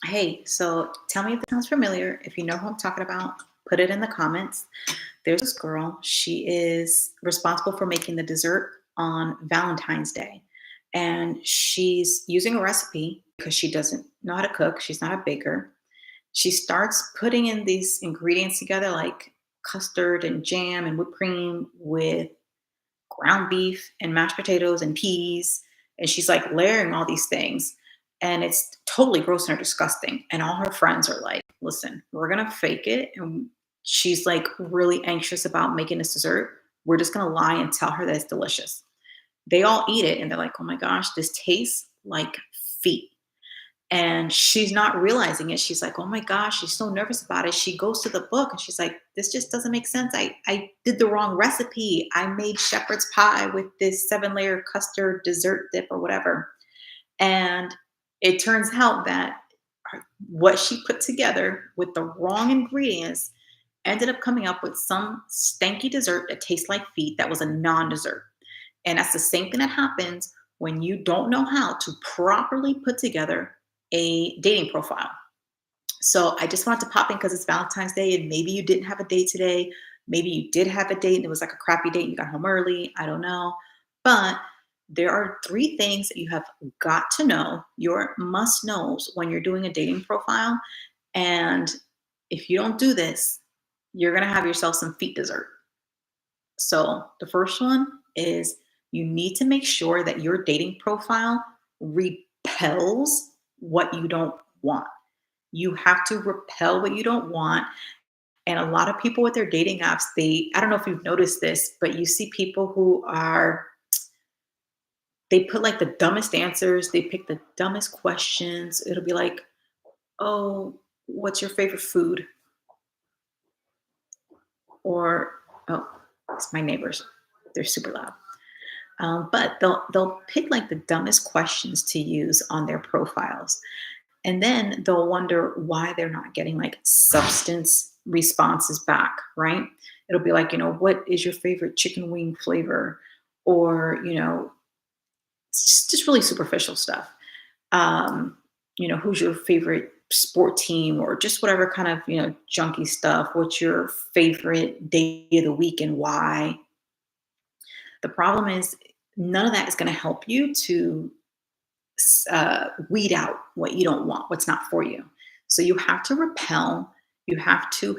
Hey, so tell me if this sounds familiar. If you know who I'm talking about, put it in the comments. There's this girl. She is responsible for making the dessert on Valentine's Day. And she's using a recipe because she doesn't know how to cook. She's not a baker. She starts putting in these ingredients together, like custard and jam and whipped cream with ground beef and mashed potatoes and peas. And she's like layering all these things. And it's totally gross and disgusting. And all her friends are like, listen, we're going to fake it. And she's like really anxious about making this dessert. We're just going to lie and tell her that it's delicious. They all eat it and they're like, oh my gosh, this tastes like feet. And she's not realizing it. She's like, oh my gosh, she's so nervous about it. She goes to the book and she's like, this just doesn't make sense. I did the wrong recipe. I made shepherd's pie with this 7-layer custard dessert dip or whatever. And it turns out that what she put together with the wrong ingredients ended up coming up with some stanky dessert that tastes like feet that was a non dessert. And that's the same thing that happens when you don't know how to properly put together a dating profile. So I just wanted to pop in because it's Valentine's Day and maybe you didn't have a date today. Maybe you did have a date and it was like a crappy date and you got home early. I don't know. But there are 3 things that you have got to know, your must knows when you're doing a dating profile. And if you don't do this, you're going to have yourself some feet dessert. So the first one is you need to make sure that your dating profile repels what you don't want. You have to repel what you don't want. And a lot of people with their dating apps, I don't know if you've noticed this, but you see people who they put like the dumbest answers, they pick the dumbest questions. It'll be like, oh, what's your favorite food? Or, oh, it's my neighbors. They're super loud. But they'll pick like the dumbest questions to use on their profiles. And then they'll wonder why they're not getting like substance responses back, right? It'll be like, what is your favorite chicken wing flavor? Or, it's just really superficial stuff. Who's your favorite sport team or just whatever kind of, junky stuff. What's your favorite day of the week and why? The problem is none of that is going to help you to weed out what you don't want, what's not for you. So you have to repel. You have to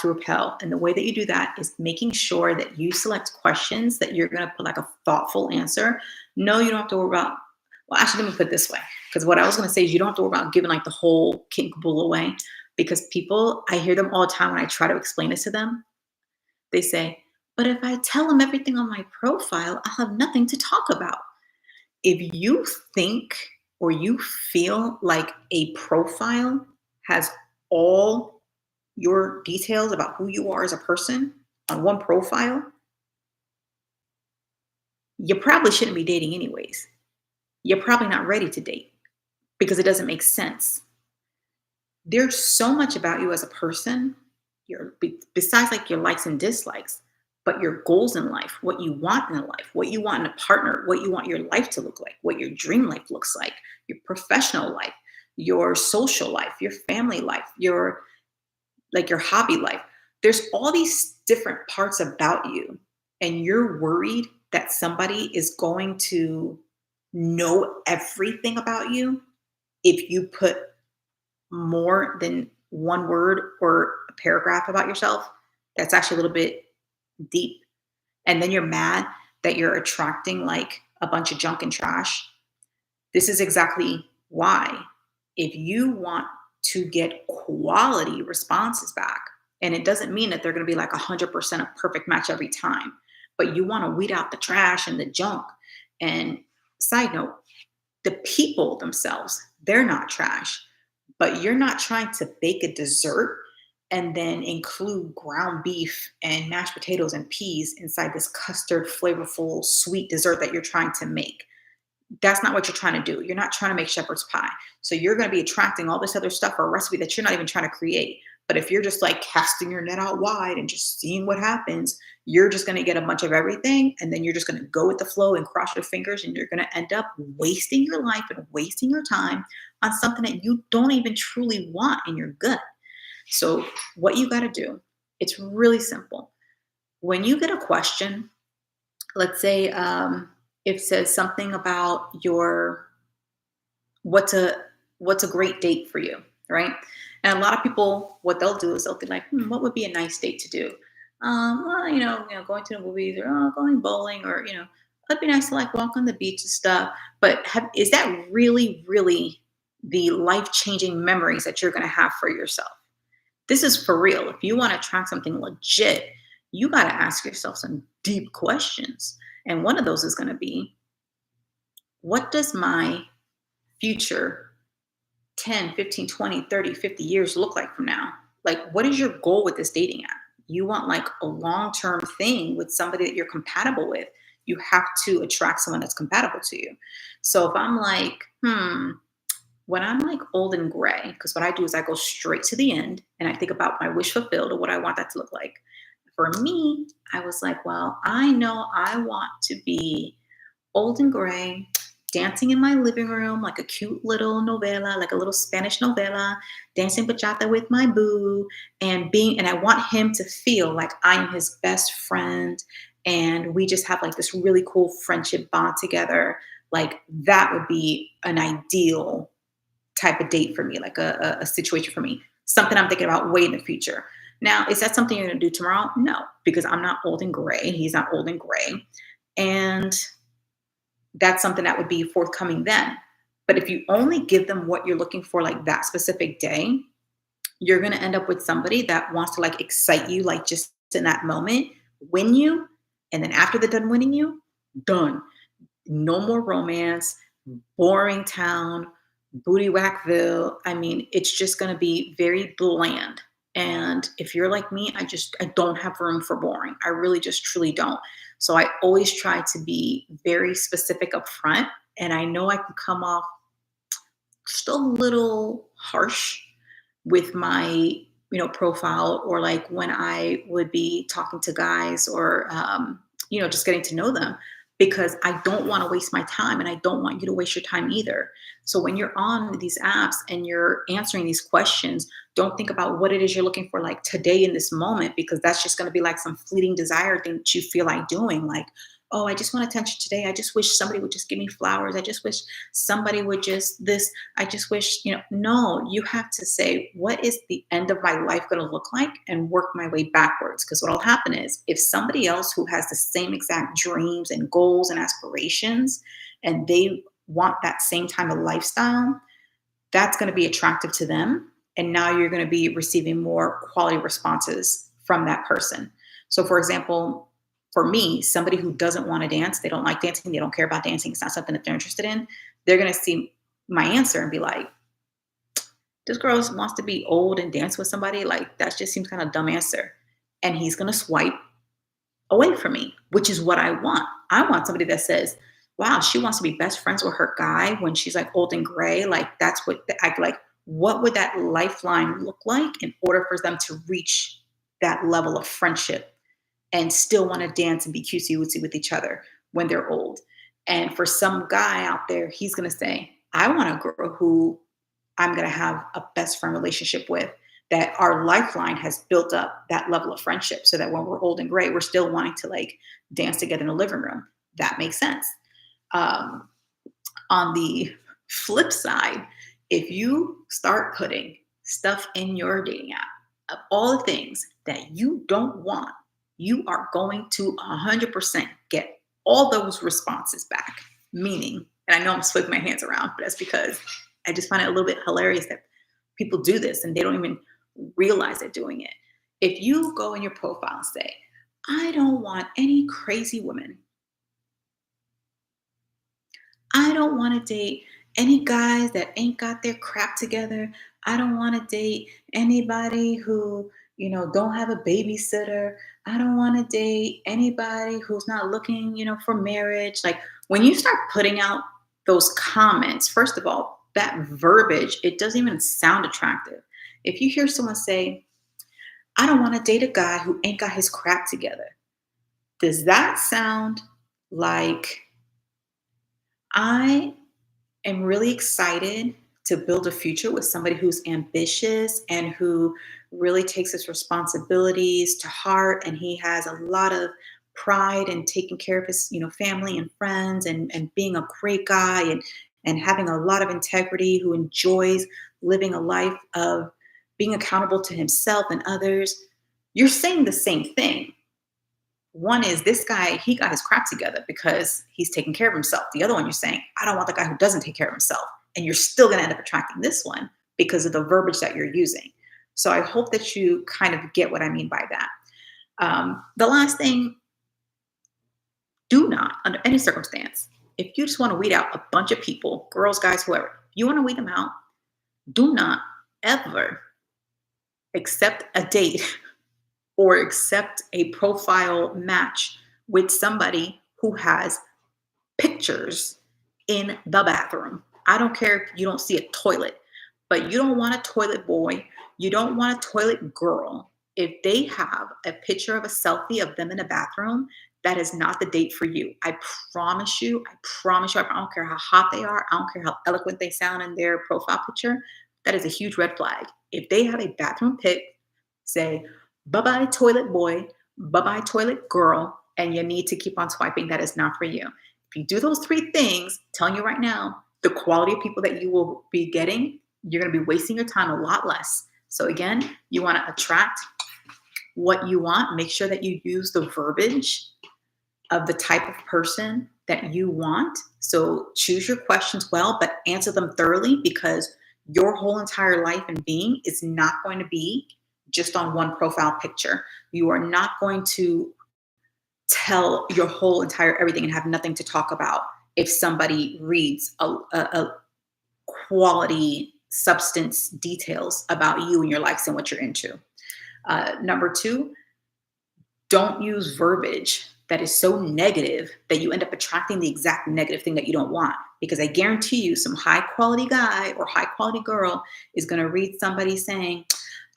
repel. And the way that you do that is making sure that you select questions that you're going to put like a thoughtful answer. No, you don't have to worry about, well, actually, let me put it this way. Because what I was going to say is you don't have to worry about giving like the whole kit and caboodle away. Because people, I hear them all the time when I try to explain this to them. They say, but if I tell them everything on my profile, I'll have nothing to talk about. If you think or you feel like a profile has all your details about who you are as a person on one profile, you probably shouldn't be dating anyways. You're probably not ready to date because it doesn't make sense. There's so much about you as a person, besides like your likes and dislikes, but your goals in life, what you want in life, what you want in a partner, what you want your life to look like, what your dream life looks like, your professional life, your social life, your family life, your hobby life. There's all these different parts about you, and you're worried that somebody is going to know everything about you if you put more than one word or a paragraph about yourself. That's actually a little bit deep. And then you're mad that you're attracting like a bunch of junk and trash. This is exactly why. If you want to get quality responses back, and it doesn't mean that they're going to be like 100% a perfect match every time, but you want to weed out the trash and the junk. And side note, the people themselves, they're not trash, but you're not trying to bake a dessert and then include ground beef and mashed potatoes and peas inside this custard flavorful sweet dessert that you're trying to make. That's not what you're trying to do. You're not trying to make shepherd's pie. So you're going to be attracting all this other stuff or a recipe that you're not even trying to create. But if you're just like casting your net out wide and just seeing what happens, you're just going to get a bunch of everything. And then you're just going to go with the flow and cross your fingers. And you're going to end up wasting your life and wasting your time on something that you don't even truly want in your gut. So, what you got to do, it's really simple. When you get a question, let's say it says something about your what's a what's a great date for you, right? And a lot of people, what they'll do is they'll be like, what would be a nice date to do? Well, going to the movies, or going bowling, or it'd be nice to like walk on the beach and stuff. But is that really, really the life changing memories that you're going to have for yourself? This is for real. If you want to track something legit, you got to ask yourself some deep questions. And one of those is going to be, what does my future 10, 15, 20, 30, 50 years look like from now? Like, what is your goal with this dating app? You want like a long-term thing with somebody that you're compatible with. You have to attract someone that's compatible to you. So if I'm like, when I'm like old and gray, because what I do is I go straight to the end and I think about my wish fulfilled or what I want that to look like. For me, I was like, well, I know I want to be old and gray, dancing in my living room like a cute little novela, like a little Spanish novela, dancing bachata with my boo, and I want him to feel like I am his best friend, and we just have like this really cool friendship bond together. Like that would be an ideal type of date for me, like a situation for me, something I'm thinking about way in the future. Now, is that something you're going to do tomorrow? No, because I'm not old and gray. He's not old and gray. And that's something that would be forthcoming then. But if you only give them what you're looking for, like that specific day, you're going to end up with somebody that wants to like excite you, like just in that moment, win you. And then after they're done winning you, done. No more romance, boring town, booty whackville. I mean, it's just going to be very bland. And if you're like me, I don't have room for boring. I really just truly don't. So I always try to be very specific up front. And I know I can come off just a little harsh with my, profile, or like when I would be talking to guys, or, just getting to know them, because I don't want to waste my time and I don't want you to waste your time either. So when you're on these apps and you're answering these questions, don't think about what it is you're looking for like today in this moment, because that's just going to be like some fleeting desire thing that you feel like doing. Like, oh, I just want attention today. I just wish somebody would just give me flowers. I just wish somebody would just this. I just wish, no, you have to say, what is the end of my life going to look like, and work my way backwards. Because what will happen is, if somebody else who has the same exact dreams and goals and aspirations, and they want that same type of lifestyle, that's going to be attractive to them. And now you're going to be receiving more quality responses from that person. So for example, for me, somebody who doesn't want to dance, they don't like dancing, they don't care about dancing, it's not something that they're interested in, they're going to see my answer and be like, this girl wants to be old and dance with somebody? Like, that just seems kind of dumb answer. And he's going to swipe away from me, which is what I want. I want somebody that says, wow, she wants to be best friends with her guy when she's like old and gray. Like, that's what I like. What would that lifeline look like in order for them to reach that level of friendship and still want to dance and be cutesy wootsy with each other when they're old? And for some guy out there, he's going to say, I want a girl who I'm going to have a best friend relationship with, that our lifeline has built up that level of friendship, so that when we're old and gray, we're still wanting to like dance together in the living room. That makes sense. On the flip side, if you start putting stuff in your dating app of all the things that you don't want, you are going to 100% get all those responses back. Meaning, and I know I'm swinging my hands around, but that's because I just find it a little bit hilarious that people do this and they don't even realize they're doing it. If you go in your profile and say, I don't want any crazy women, I don't want to date any guys that ain't got their crap together, I don't want to date anybody who, don't have a babysitter, I don't want to date anybody who's not looking, for marriage. Like, when you start putting out those comments, first of all, that verbiage, it doesn't even sound attractive. If you hear someone say, I don't want to date a guy who ain't got his crap together. Does that sound like I am really excited to build a future with somebody who's ambitious and who really takes his responsibilities to heart, and he has a lot of pride in taking care of his family and friends, and being a great guy, and having a lot of integrity, who enjoys living a life of being accountable to himself and others. You're saying the same thing. One is, this guy, he got his crap together because he's taking care of himself. The other one, you're saying, I don't want the guy who doesn't take care of himself. And you're still going to end up attracting this one because of the verbiage that you're using. So I hope that you kind of get what I mean by that. The last thing, do not, under any circumstance, if you just want to weed out a bunch of people, girls, guys, whoever, you want to weed them out, do not ever accept a date or accept a profile match with somebody who has pictures in the bathroom. I don't care if you don't see a toilet, but you don't want a toilet boy. You don't want a toilet girl. If they have a picture of a selfie of them in a bathroom, that is not the date for you. I promise you. I promise you. I don't care how hot they are. I don't care how eloquent they sound in their profile picture. That is a huge red flag. If they have a bathroom pic, say, bye-bye toilet boy, bye-bye toilet girl, and you need to keep on swiping. That is not for you. If you do those three things, I'm telling you right now, the quality of people that you will be getting, you're going to be wasting your time a lot less. So again, you want to attract what you want. Make sure that you use the verbiage of the type of person that you want. So choose your questions well, but answer them thoroughly, because your whole entire life and being is not going to be just on one profile picture. You are not going to tell your whole entire everything and have nothing to talk about if somebody reads a quality substance details about you and your likes and what you're into. Number two, don't use verbiage that is so negative that you end up attracting the exact negative thing that you don't want. Because I guarantee you, some high quality guy or high quality girl is going to read somebody saying,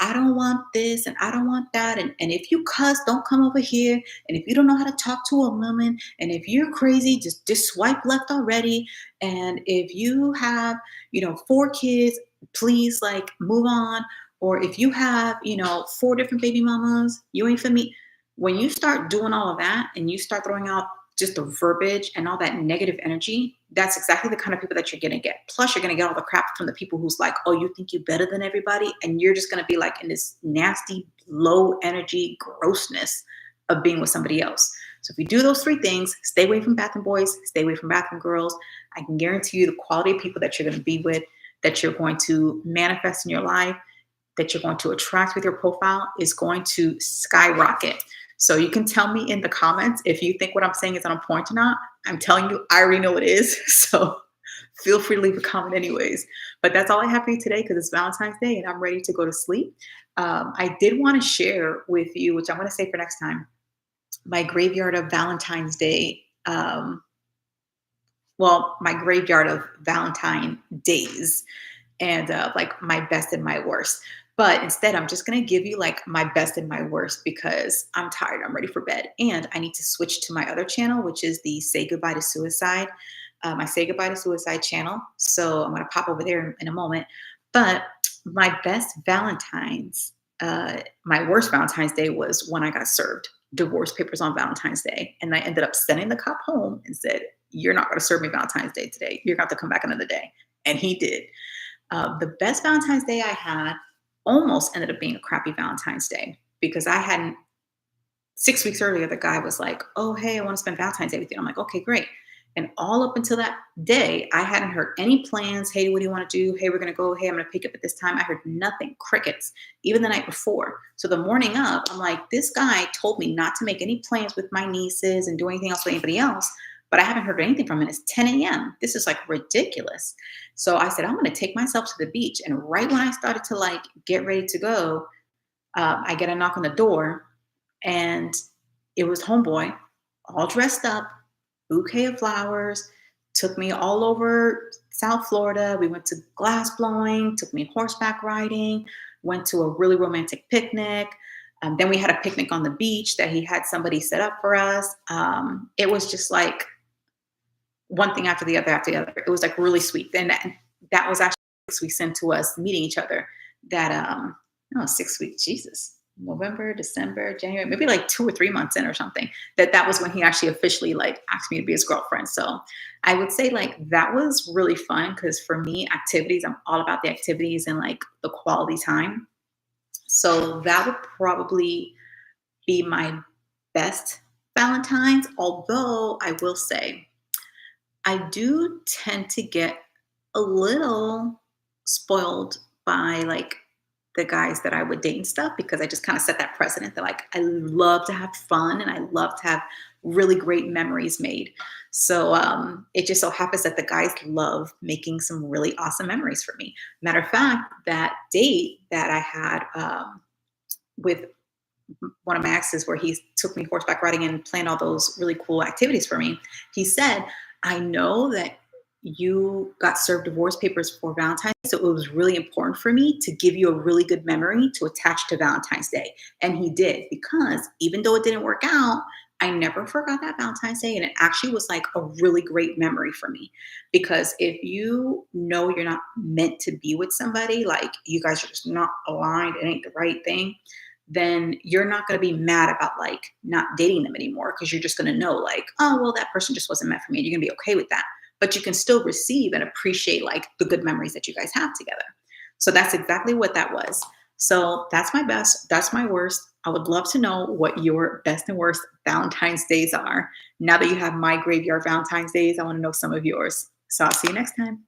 I don't want this and I don't want that. And if you cuss, don't come over here. And if you don't know how to talk to a woman, and if you're crazy, just swipe left already. And if you have, 4 kids, please like move on. Or if you have, 4 different baby mamas, you ain't for me. When you start doing all of that and you start throwing out just the verbiage and all that negative energy, that's exactly the kind of people that you're going to get. Plus, you're going to get all the crap from the people who's like, oh, you think you're better than everybody? And you're just going to be like in this nasty, low energy grossness of being with somebody else. So if you do those 3 things, stay away from bathroom boys, stay away from bathroom girls, I can guarantee you the quality of people that you're going to be with, that you're going to manifest in your life, that you're going to attract with your profile is going to skyrocket. So you can tell me in the comments if you think what I'm saying is on point or not. I'm telling you, I already know it is. So feel free to leave a comment anyways. But that's all I have for you today, because it's Valentine's Day and I'm ready to go to sleep. I did want to share with you, which I'm going to say for next time, my graveyard of Valentine's Day. My graveyard of Valentine days, and like my best and my worst. But instead, I'm just going to give you like my best and my worst, because I'm tired. I'm ready for bed. And I need to switch to my other channel, which is the Say Goodbye to Suicide, my Say Goodbye to Suicide channel. So I'm going to pop over there in a moment. But my best Valentine's, my worst Valentine's Day was when I got served divorce papers on Valentine's Day. And I ended up sending the cop home and said, you're not going to serve me Valentine's Day today. You're going to have to come back another day. And he did. The best Valentine's Day I had almost ended up being a crappy Valentine's Day, because I hadn't, 6 weeks earlier, the guy was like, oh, hey, I want to spend Valentine's Day with you. I'm like, okay, great. And all up until that day, I hadn't heard any plans. Hey, what do you want to do? Hey, we're going to go. Hey, I'm going to pick up at this time. I heard nothing, crickets, even the night before. So the morning of, I'm like, this guy told me not to make any plans with my nieces and do anything else with anybody else, but I haven't heard anything from him. It's 10 a.m. This is like ridiculous. So I said, I'm going to take myself to the beach. And right when I started to like get ready to go, I get a knock on the door, and it was homeboy, all dressed up, bouquet of flowers, took me all over South Florida. We went to glass blowing, took me horseback riding, went to a really romantic picnic. Then we had a picnic on the beach that he had somebody set up for us. It was just like one thing after the other after the other. It was like really sweet. And that was actually 6 weeks into us meeting each other. That no 6 weeks, Jesus, November, December, January, maybe like 2 or 3 months in or something. That was when he actually officially like asked me to be his girlfriend. So I would say like that was really fun because for me, activities, I'm all about the activities and like the quality time. So that would probably be my best Valentine's. Although I will say I do tend to get a little spoiled by like the guys that I would date and stuff because I just kind of set that precedent that like I love to have fun and I love to have really great memories made. So it just so happens that the guys love making some really awesome memories for me. Matter of fact, that date that I had with one of my exes where he took me horseback riding and planned all those really cool activities for me. He said, I know that you got served divorce papers for Valentine's, so it was really important for me to give you a really good memory to attach to Valentine's Day. And he did, because even though it didn't work out, I never forgot that Valentine's Day. And it actually was like a really great memory for me. Because if you know you're not meant to be with somebody, like you guys are just not aligned, it ain't the right thing, then you're not going to be mad about like not dating them anymore because you're just going to know like, oh, well, that person just wasn't meant for me. And you're going to be okay with that. But you can still receive and appreciate like the good memories that you guys have together. So that's exactly what that was. So that's my best. That's my worst. I would love to know what your best and worst Valentine's days are. Now that you have my graveyard Valentine's days, I want to know some of yours. So I'll see you next time.